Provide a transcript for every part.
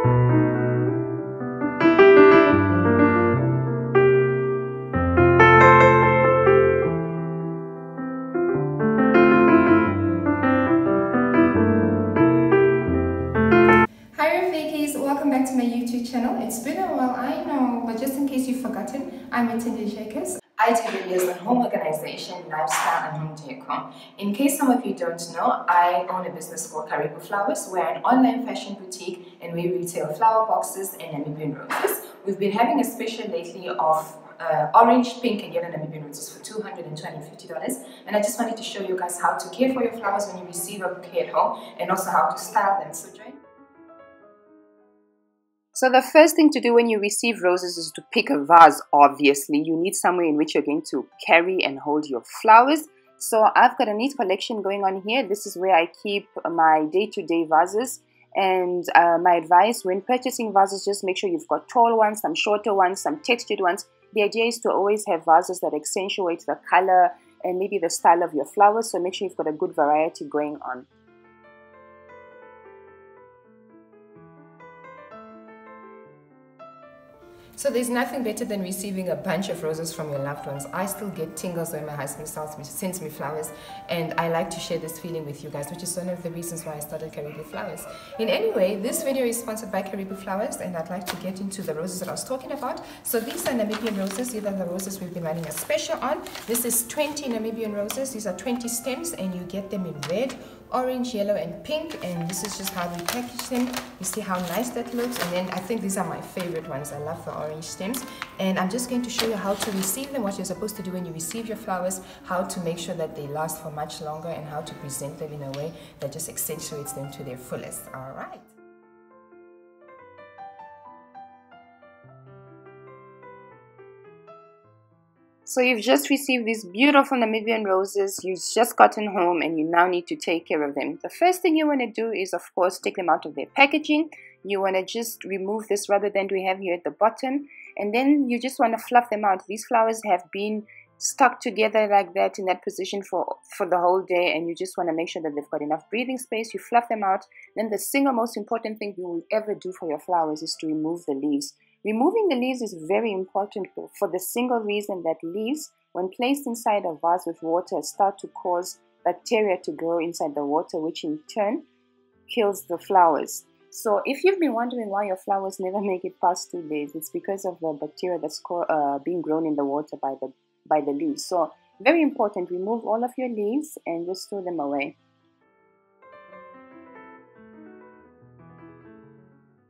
Welcome back to my YouTube channel. It's been a while, I know, but just in case you've forgotten, I'm Atelier Shakers. I do videos on home organization, lifestyle, and home decor. In case some of you don't know, I own a business called Karibu Flowers. We're an online fashion boutique and we retail flower boxes and Namibian roses. We've been having a special lately of orange, pink, and yellow Namibian roses for $250. And I just wanted to show you guys how to care for your flowers when you receive a bouquet at home and also how to style them. So join. So the first thing to do when you receive roses is to pick a vase, obviously. You need somewhere in which you're going to carry and hold your flowers. So I've got a neat collection going on here. This is where I keep my day-to-day vases. And my advice when purchasing vases, just make sure you've got tall ones, some shorter ones, some textured ones. The idea is to always have vases that accentuate the color and maybe the style of your flowers. So make sure you've got a good variety going on. So there's nothing better than receiving a bunch of roses from your loved ones. I still get tingles when my husband sends me flowers, and I like to share this feeling with you guys, which is one of the reasons why I started Karibu Flowers. In any way, this video is sponsored by Karibu Flowers, and I'd like to get into the roses that I was talking about. So these are Namibian roses. These are the roses we've been running a special on. This is 20 Namibian roses. These are 20 stems, and you get them in red, orange, yellow, and pink, and this is just how we package them. You see how nice that looks. And then I think these are my favorite ones. I love the orange stems, and I'm just going to show you how to receive them, what you're supposed to do when you receive your flowers, how to make sure that they last for much longer, and how to present them in a way that just accentuates them to their fullest. All right. So you've just received these beautiful Namibian roses, you've just gotten home and you now need to take care of them. The first thing you want to do is, of course, take them out of their packaging. You want to just remove this rubber band we have here at the bottom, and then you just want to fluff them out. These flowers have been stuck together like that in that position for the whole day, and you just want to make sure that they've got enough breathing space. You fluff them out. Then the single most important thing you will ever do for your flowers is to remove the leaves. Removing the leaves is very important for the single reason that leaves, when placed inside a vase with water, start to cause bacteria to grow inside the water, which in turn kills the flowers. So if you've been wondering why your flowers never make it past 2 days, it's because of the bacteria that's being grown in the water by the leaves. So very important, remove all of your leaves and just throw them away.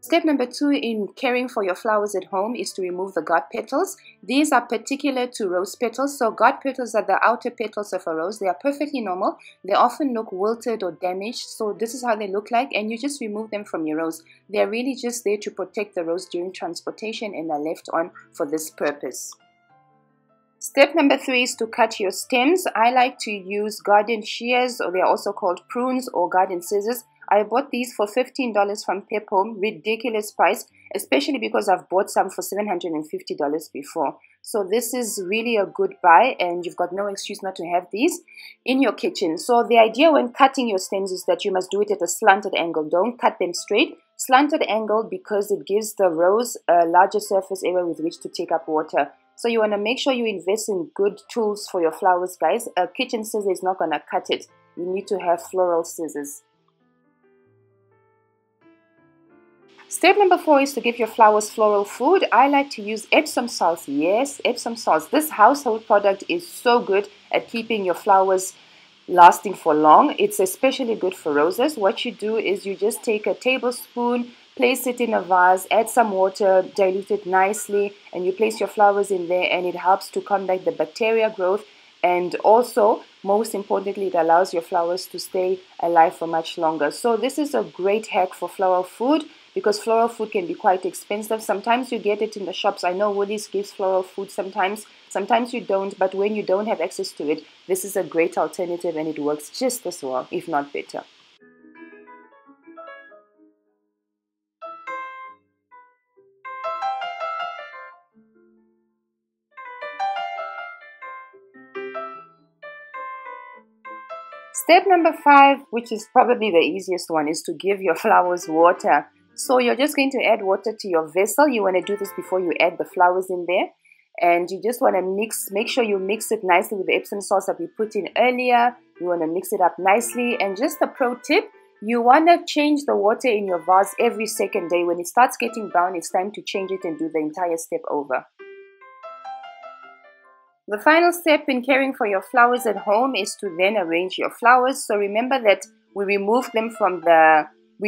Step number 2 in caring for your flowers at home is to remove the guard petals. These are particular to rose petals. So guard petals are the outer petals of a rose. They are perfectly normal. They often look wilted or damaged. So this is how they look like, and you just remove them from your rose. They are really just there to protect the rose during transportation and are left on for this purpose. Step number 3 is to cut your stems. I like to use garden shears, or they are also called prunes or garden scissors. I bought these for $15 from Pep Home, ridiculous price, especially because I've bought some for $750 before. So this is really a good buy, and you've got no excuse not to have these in your kitchen. So the idea when cutting your stems is that you must do it at a slanted angle. Don't cut them straight. Slanted angle because it gives the rose a larger surface area with which to take up water. So you want to make sure you invest in good tools for your flowers, guys. A kitchen scissor is not going to cut it. You need to have floral scissors. Step number 4 is to give your flowers floral food. I like to use Epsom salts. Yes, Epsom salts. This household product is so good at keeping your flowers lasting for long. It's especially good for roses. What you do is you just take a tablespoon, place it in a vase, add some water, dilute it nicely, and you place your flowers in there, and it helps to combat the bacteria growth. And also, most importantly, it allows your flowers to stay alive for much longer. So this is a great hack for floral food, because floral food can be quite expensive. Sometimes you get it in the shops. I know Woolies gives floral food sometimes you don't, but when you don't have access to it, this is a great alternative, and it works just as well, if not better. Step number 5, which is probably the easiest one, is to give your flowers water. So you're just going to add water to your vessel. You want to do this before you add the flowers in there. And you just want to make sure you mix it nicely with the Epsom salts that we put in earlier. You want to mix it up nicely. And just a pro tip, you want to change the water in your vase every second day. When it starts getting brown, it's time to change it and do the entire step over. The final step in caring for your flowers at home is to then arrange your flowers. So remember that we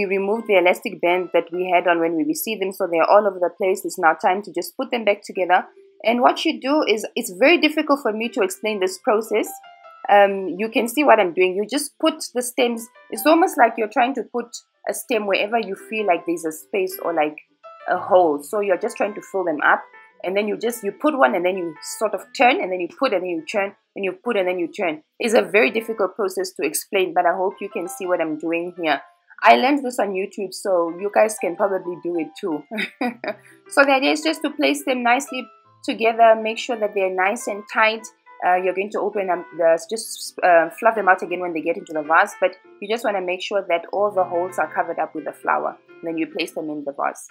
removed the elastic band that we had on when we received them, so they're all over the place. It's now time to just put them back together. And what you do is, it's very difficult for me to explain this process. You can see what I'm doing. You just put the stems. It's almost like you're trying to put a stem wherever you feel like there's a space or like a hole. So you're just trying to fill them up. And then you put one and then you sort of turn, and then you put and then you turn, and you put and then you turn. It's a very difficult process to explain, but I hope you can see what I'm doing here. I learned this on YouTube, so you guys can probably do it too. So the idea is just to place them nicely together, make sure that they're nice and tight. You're going to open them, fluff them out again when they get into the vase, but you just want to make sure that all the holes are covered up with the flower. And then you place them in the vase.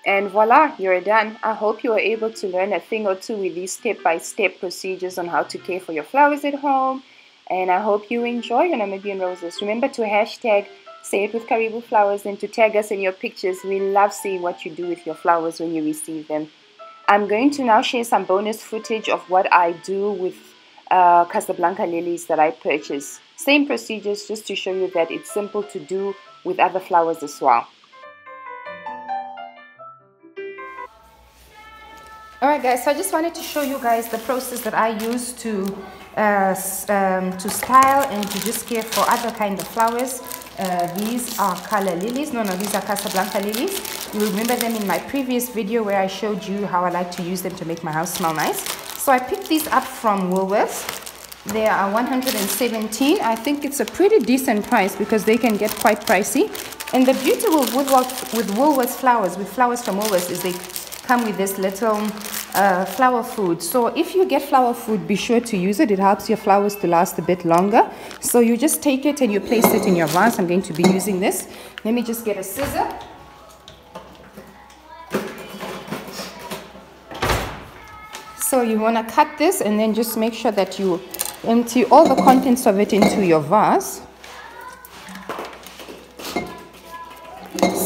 And voila, you're done. I hope you were able to learn a thing or two with these step-by-step procedures on how to care for your flowers at home. And I hope you enjoy your Namibian roses. Remember to hashtag Say It With Caribou Flowers and to tag us in your pictures. We love seeing what you do with your flowers when you receive them. I'm going to now share some bonus footage of what I do with Casablanca lilies that I purchase. Same procedures, just to show you that it's simple to do with other flowers as well. Alright guys, so I just wanted to show you guys the process that I use to style and to just care for other kind of flowers. These are color lilies. No, these are Casablanca lilies. You remember them in my previous video where I showed you how I like to use them to make my house smell nice. So I picked these up from Woolworths. They are 117. I think it's a pretty decent price because they can get quite pricey. And the beauty with Woolworths flowers, with flowers from Woolworths, is they come with this little flower food. So if you get flower food, be sure to use it. It helps your flowers to last a bit longer. So you just take it and you place it in your vase. I'm going to be using this. Let me just get a scissor. So you want to cut this and then just make sure that you empty all the contents of it into your vase.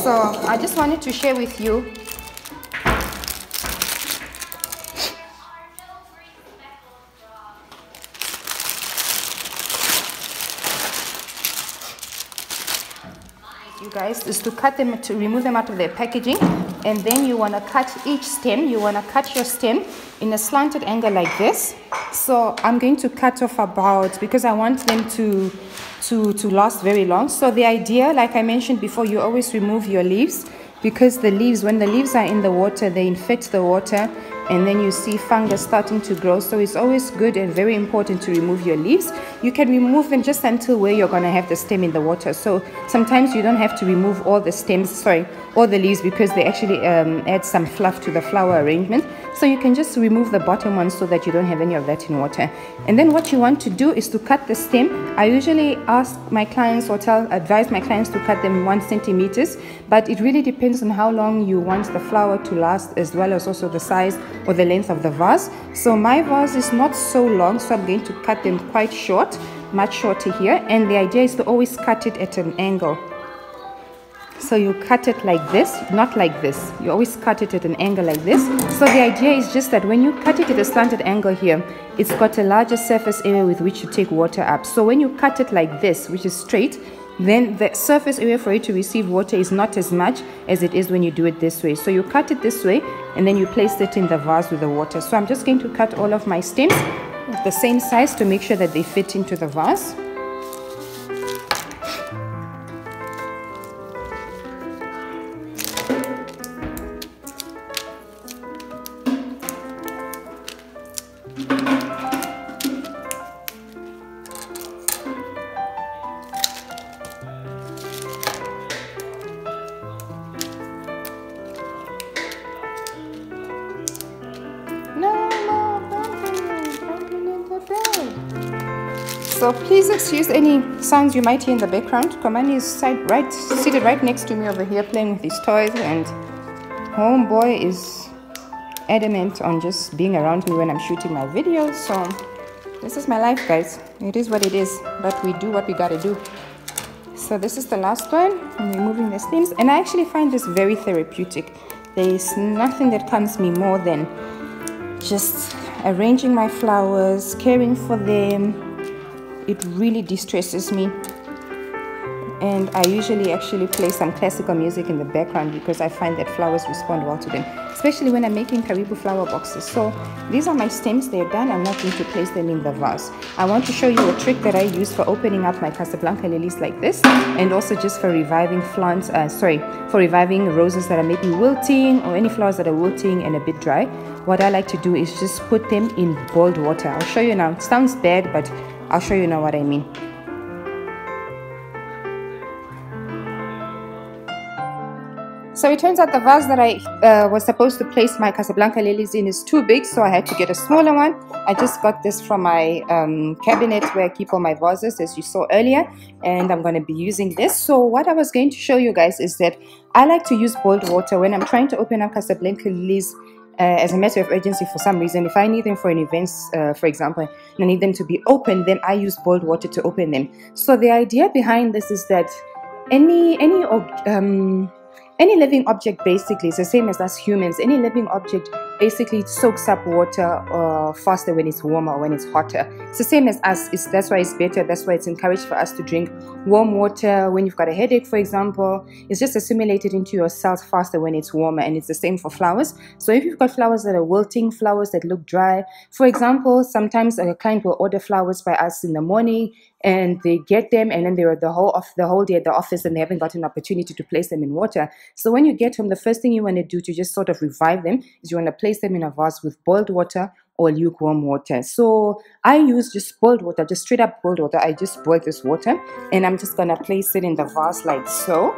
So I just wanted to share with you guys, is to cut them, to remove them out of their packaging, and then you want to cut each stem. You want to cut your stem in a slanted angle like this. So I'm going to cut off about, because I want them to last very long. So the idea, like I mentioned before, you always remove your leaves, because the leaves, when the leaves are in the water, they infect the water, and then you see fungus starting to grow. So it's always good and very important to remove your leaves. You can remove them just until where you're going to have the stem in the water. So sometimes you don't have to remove all the stems, all the leaves, because they actually add some fluff to the flower arrangement. So you can just remove the bottom one so that you don't have any of that in water. And then what you want to do is to cut the stem. I usually ask my clients or advise my clients to cut them 1 centimeters, but it really depends on how long you want the flower to last, as well as also the size or the length of the vase. So my vase is not so long, so I'm going to cut them quite short, much shorter here. And the idea is to always cut it at an angle. So you cut it like this, not like this. You always cut it at an angle like this. So the idea is just that when you cut it at a slanted angle here, it's got a larger surface area with which to take water up. So when you cut it like this, which is straight, then the surface area for it to receive water is not as much as it is when you do it this way. So you cut it this way, and then you place it in the vase with the water. So I'm just going to cut all of my stems the same size to make sure that they fit into the vase. So please excuse any sounds you might hear in the background. Komani is seated right next to me over here playing with his toys, and homeboy is adamant on just being around me when I'm shooting my videos. So this is my life, guys. It is what it is, but we do what we gotta do. So this is the last one. I'm removing the stems, and I actually find this very therapeutic. There is nothing that calms me more than just arranging my flowers, caring for them. It really distresses me. And I usually actually play some classical music in the background because I find that flowers respond well to them, especially when I'm making Karibu flower boxes. So these are my stems. They're done. I'm not going to place them in the vase. I want to show you a trick that I use for opening up my Casablanca lilies like this, and also just for reviving plants, for reviving roses that are maybe wilting, or any flowers that are wilting and a bit dry. What I like to do is just put them in boiled water. I'll show you now. It sounds bad, but I'll show you now what I mean. So it turns out the vase that I was supposed to place my Casablanca lilies in is too big, so I had to get a smaller one. I just got this from my cabinet where I keep all my vases, as you saw earlier, and I'm going to be using this. So what I was going to show you guys is that I like to use boiled water when I'm trying to open up Casablanca lilies as a matter of urgency for some reason. If I need them for an event, for example, and I need them to be open, then I use boiled water to open them. So the idea behind this is that any living object basically is the same as us humans. Any living object basically soaks up water faster when it's warmer or when it's hotter. It's the same as us. That's why it's better. That's why it's encouraged for us to drink warm water when you've got a headache, for example. It's just assimilated into your cells faster when it's warmer, and it's the same for flowers. So if you've got flowers that are wilting, flowers that look dry, for example, sometimes a client will order flowers by us in the morning, and they get them, and then they're the whole day at the office, and they haven't got an opportunity to place them in water. So when you get home, the first thing you want to do to just sort of revive them is you want to place them in a vase with boiled water or lukewarm water. So I use just boiled water, just straight up boiled water. I just boil this water, and I'm just gonna place it in the vase like so.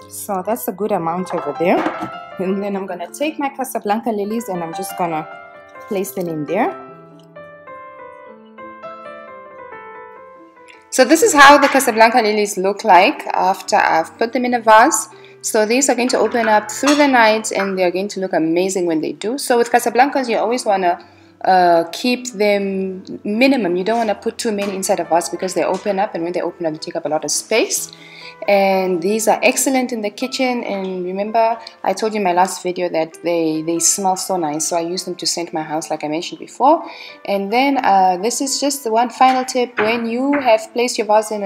So that's a good amount over there. And then I'm going to take my Casablanca lilies, and I'm just going to place them in there. So this is how the Casablanca lilies look like after I've put them in a vase. So these are going to open up through the night, and they're going to look amazing when they do. So with Casablancas, you always want to keep them minimum. You don't want to put too many inside a vase because they open up, and when they open up, they take up a lot of space. And these are excellent in the kitchen. And remember, I told you in my last video that they smell so nice, so I use them to scent my house like I mentioned before. And then this is just the one final tip. When you have placed your vase in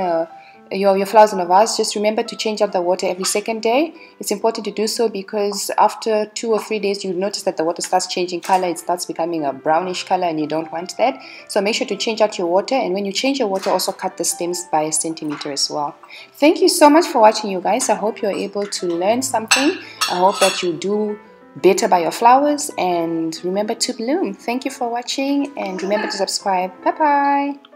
your flowers in a vase, just remember to change out the water every second day. It's important to do so because after 2 or 3 days, you notice that the water starts changing color. It starts becoming a brownish color, and you don't want that. So make sure to change out your water, and when you change your water, also cut the stems by 1 centimeter as well. Thank you so much for watching, you guys. I hope you're able to learn something. I hope that you do better by your flowers, and remember to bloom. Thank you for watching, and remember to subscribe. Bye bye.